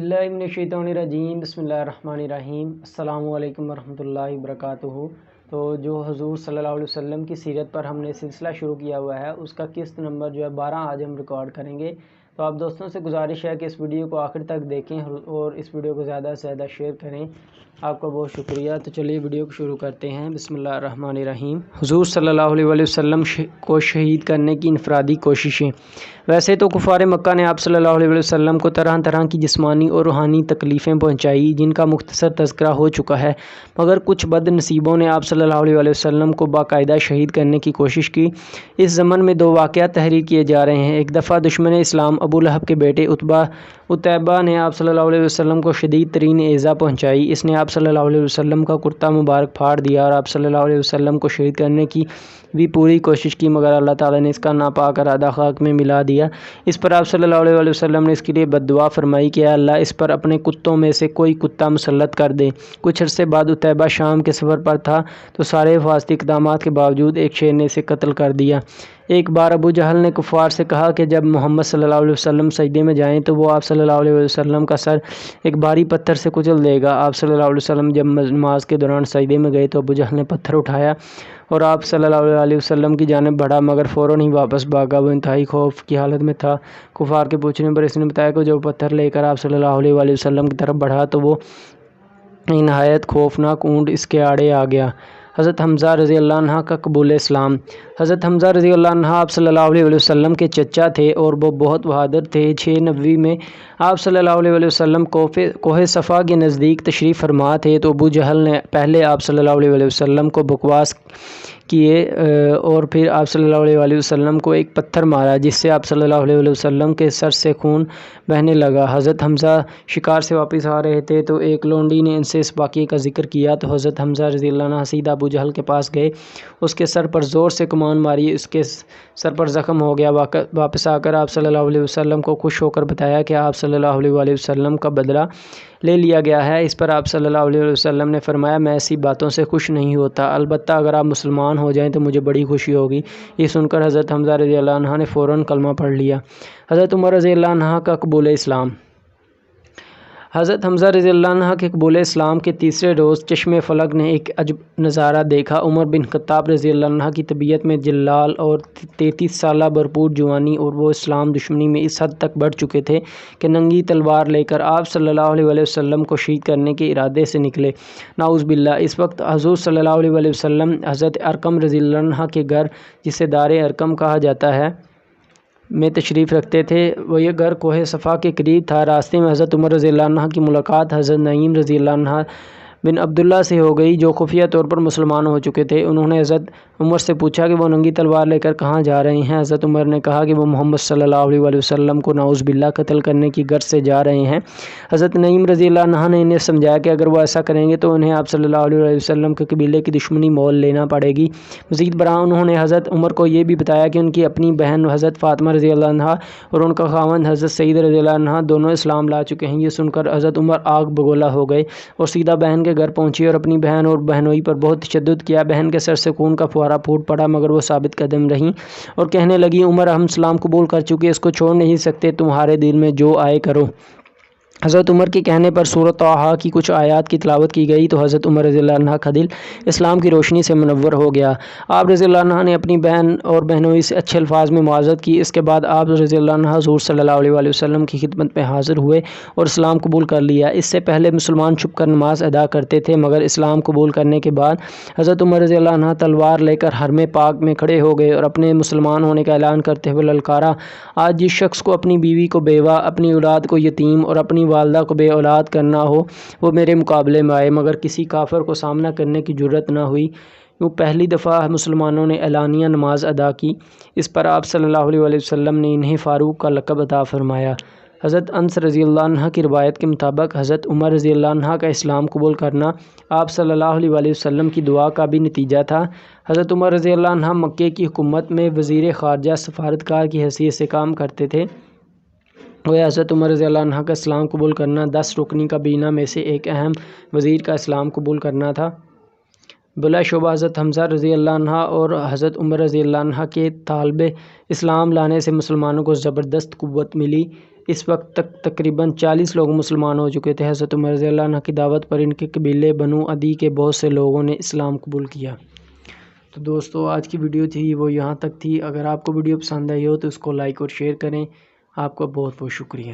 बिस्मिल्लाहिर्रहमानिर्रहीम बिस्मिल्लाहिर्रहमानिर्रहीम अस्सलामु अलैकुम वरहमतुल्लाहि वबरकातुहू। तो जो हुज़ूर सल्लल्लाहु अलैहि वसल्लम की सीरत पर हमने सिलसिला शुरू किया हुआ है, उसका किस्त नंबर जो है 12 आज हम रिकॉर्ड करेंगे। तो आप दोस्तों से गुजारिश है कि इस वीडियो को आखिर तक देखें और इस वीडियो को ज़्यादा से ज़्यादा शेयर करें। आपका बहुत शुक्रिया। तो चलिए वीडियो को शुरू करते हैं। बिस्मिल्लाहिर्रहमानिर्रहीम। हुज़ूर सल्लल्लाहु अलैहि वसल्लम को शहीद करने की इनफरादी कोशिशें। वैसे तो कुफ़ार मक्का ने आप सल्लल्लाहु अलैहि वसल्लम को तरह तरह की जिस्मानी और रूहानी तकलीफ़ें पहुंचाई, जिनका मुख्तसर तज़किरा हो चुका है, मगर कुछ बदनसीबों ने आप सल्लल्लाहु अलैहि वसल्लम को बाकायदा शहीद करने की कोशिश की। इस ज़मन में दो वाक़यात तहरीर किए जा रहे हैं। एक दफ़ा दुश्मन इस्लाम अबू लहब के बेटे उतैबा ने आप सल्लल्लाहु अलैहि वसल्लम को शदीद तरीन ईज़ा पहुँचाई। इसने आप सल्लल्लाहु अलैहि वसल्लम का कुर्ता मुबारक फाड़ दिया और आप सल्लल्लाहु अलैहि वसल्लम को शहीद करने की भी पूरी कोशिश की, मगर अल्लाह ताला ने इसका नापाक इरादा खाक में मिला दिया। इस पर आप सल्लल्लाहु अलैहि वसल्लम ने इसके लिए बद्दुआ फरमाई कि अल्लाह इस पर अपने कुत्तों में से कोई कुत्ता मुसल्लत कर दे। कुछ अरसे बाद उतैबा शाम के सफ़र पर था तो सारे हिफाजती इक़दामात के बावजूद एक शेर ने इसे कत्ल कर दिया। एक बार अबू जहल ने कुफ़ार से कहा कि जब मोहम्मद सल्लल्लाहु अलैहि वसल्लम सजदे में जाएं तो वो आप सल्लल्लाहु अलैहि वसल्लम का सर एक भारी पत्थर से कुचल देगा। आप सल्लल्लाहु अलैहि वसल्लम जब नमाज के दौरान सजदे में गए तो अबू जहल ने पत्थर उठाया और आप सल्लल्लाहु अलैहि वसल्लम की जानिब बढ़ा, मगर फ़ौरन ही वापस भागा। वो इंतहाई खौफ की हालत में था। कुफ़ार के पूछने पर इसने बताया कि जब पत्थर लेकर आप सल्लल्लाहु अलैहि वसल्लम की तरफ बढ़ा तो वो नहायत खौफनाक ऊँट इसके आड़े आ गया। हज़रत हमज़ा रज़ी अल्लाह अन्हा का कबूल इस्लाम। हज़रत हमज़ा रज़ी अल्लाह अन्हा आप सल्लल्लाहु अलैहि वसल्लम के चचा थे और वो बहुत बहादुर थे। 6 नबी में आप सल्लल्लाहु अलैहि वसल्लम कोहे सफ़ा के नज़दीक तशरीफ़ फरमा थे तो अबू जहल ने पहले आप सल्लल्लाहु अलैहि वसल्लम को बकवास किए और फिर आप सल्लल्लाहु अलैहि वसल्लम को एक पत्थर मारा, जिससे आप सल्लल्लाहु अलैहि वसल्लम के सर से खून बहने लगा। हज़रत हमज़ा शिकार से वापस आ रहे थे तो एक लोंडी ने इनसे इस वाक़ये का जिक्र किया तो हज़रत हमज़ा रज़ी अल्लाह अन्हु सीधा अबू जहल के पास गए, उसके सर पर ज़ोर से कमान मारी, उसके सर पर ज़ख्म हो गया। वापस आकर आप सल्लल्लाहु अलैहि वसल्लम को खुश होकर बताया कि आप सल्लल्लाहु अलैहि वसल्लम का बदला ले लिया गया है। इस पर आप सल्लल्लाहु अलैहि वसल्लम ने फरमाया, मैं ऐसी बातों से खुश नहीं होता, अलबत्ता अगर आप मुसलमान हो जाएं तो मुझे बड़ी खुशी होगी। ये सुनकर हज़रत हमज़ा रज़ी अल्लाह अन्हु ने फ़ौरन कलमा पढ़ लिया। हज़रत उमर रज़ी अल्लाह अन्हु का कबूल इस्लाम। हज़रत हमज़ा रज़ी अल्लाह अन्हु के कबूल इस्लाम के तीसरे रोज़ चश्मे फ़लक ने एक अजब नज़ारा देखा। उमर बिन ख़त्ताब रज़ी अल्लाह अन्हु की तबीयत में जलाल और 33 साला भरपूर जवानी और वो इस्लाम दुश्मनी में इस हद तक बढ़ चुके थे कि नंगी तलवार लेकर आप सल्लल्लाहु अलैहि वसल्लम को शहीद करने के इरादे से निकले। नाउज़ बिल्लाह। इस वक्त हुज़ूर सल्लल्लाहु अलैहि वसल्लम हज़रत अरकम रज़ी अल्लाह अन्हु के घर, जिसे दारे अरकम कहा जाता है, में तशरीफ़ रखते थे। वो ये घर कोहे सफ़ा के करीब था। रास्ते में हज़रत उमर रज़ी अल्लाह अन्हु की मुलाकात हज़रत नईम रज़ी अल्लाह अन्हु बिन अब्दुल्ला से हो गई, जो खुफिया तौर पर मुसलमान हो चुके थे। उन्होंने हज़रत उमर से पूछा कि वो नंगी तलवार लेकर कहाँ जा रहे हैं। हज़रत उमर ने कहा कि वो मोहम्मद सल्लल्लाहु अलैहि वसल्लम को नाउज़ बिल्लाह कत्ल करने की गर्ज से जा रहे हैं। हज़रत नईम रज़ी अल्लाह अन्हु ने इन्हें समझाया कि अगर वो ऐसा करेंगे तो उन्हें आप सल्लल्लाहु अलैहि वसल्लम के कबीले की दुश्मनी मोल लेना पड़ेगी। मज़ीद बरा उन्होंने हज़रत उमर को ये भी बताया कि उनकी अपनी बहन हज़रत फ़ातिमा रज़ी अल्लाह अन्हा और उनका खावंद हज़रत सईद रज़ी अल्लाह अन्हा दोनों इस्लाम ला चुके हैं। ये सुनकर हज़रत उमर आग बगोला हो गए और सीधा बहन के घर पहुँचे और अपनी बहन और बहनोई पर बहुत तशद्दुद किया। बहन के सर से खून का फुहारा फूट पड़ा, मगर वो साबित कदम रहीं और कहने लगी, उमर हम इस्लाम कबूल कर चुके, इसको छोड़ नहीं सकते, तुम्हारे दिल में जो आए करो। हज़रत उमर के कहने पर सूरत ताहा की कुछ आयत की तिलावत की गई तो हज़रत उमर रज़ी अल्लाह अन्हु का दिल इस्लाम की रोशनी से मुनव्वर हो गया। आप रज़ी अल्लाह अन्हु ने अपनी बहन और बहनोई से अच्छे अल्फाज में मुआज़त की। इसके बाद आप रज़ी अल्लाह अन्हु हुज़ूर सल्लल्लाहु अलैहि वसल्लम की खिदमत में हाज़िर हुए और इस्लाम कबूल कर लिया। इससे पहले मुसलमान छुप कर नमाज अदा करते थे, मगर इस्लाम कबूल करने के बाद हज़रत उमर रज़ी अल्लाह अन्हु तलवार लेकर हरम पाक में खड़े हो गए और अपने मुसलमान होने का ऐलान करते हुए ललकारा, आज जिस शख्स को अपनी बीवी को बेवा, अपनी औलाद को यतीम और अपनी वालदा को बे औलाद करना हो, वो मेरे मुकाबले में आए। मगर किसी काफिर को सामना करने की जुर्रत न हुई। वो पहली दफ़ा मुसलमानों ने एलानिया नमाज अदा की। इस पर आप सल्लल्लाहु अलैहि वसल्लम ने इन्हें फ़ारूक का लक़ब अता फरमाया। हज़रत अनस रज़ी अल्लाह अन्हु की रिवायत के मुताबिक हज़रत उमर रज़ी अल्लाह अन्हु का इस्लाम कबूल करना आप सल्लल्लाहु अलैहि वसल्लम की दुआ का भी नतीजा था। हज़रत उमर रज़ी अल्लाह अन्हु मक्के की हुकूमत में वज़ीर ख़ारजा सफ़ारतकार की हैसियत से काम करते थे। वह हज़रत उमर रज़ी अल्लाह अन्हु का इस्लाम कबूल करना 10 रुकनी काबीना में से एक अहम वज़ीर का इस्लाम कबूल करना था। बिलाशुबा हज़रत हमज़ा रज़ी अल्लाह अन्हु और हज़रत उमर रज़ी अल्लाह अन्हु के तालिब इस्लाम लाने से मुसलमानों को ज़बरदस्त क़ुव्वत मिली। اس وقت تک تقریباً 40 لوگ مسلمان ہو چکے تھے۔ حضرت عمر رضی اللہ عنہ کی دعوت پر ان کے قبیلے بنو عدی کے بہت سے لوگوں نے اسلام قبول کیا۔ تو دوستو آج کی ویڈیو تھی وہ یہاں تک تھی۔ اگر آپ کو ویڈیو پسند آئی ہو تو اس کو لائک اور شیئر کریں۔ آپ کا بہت بہت شکریہ۔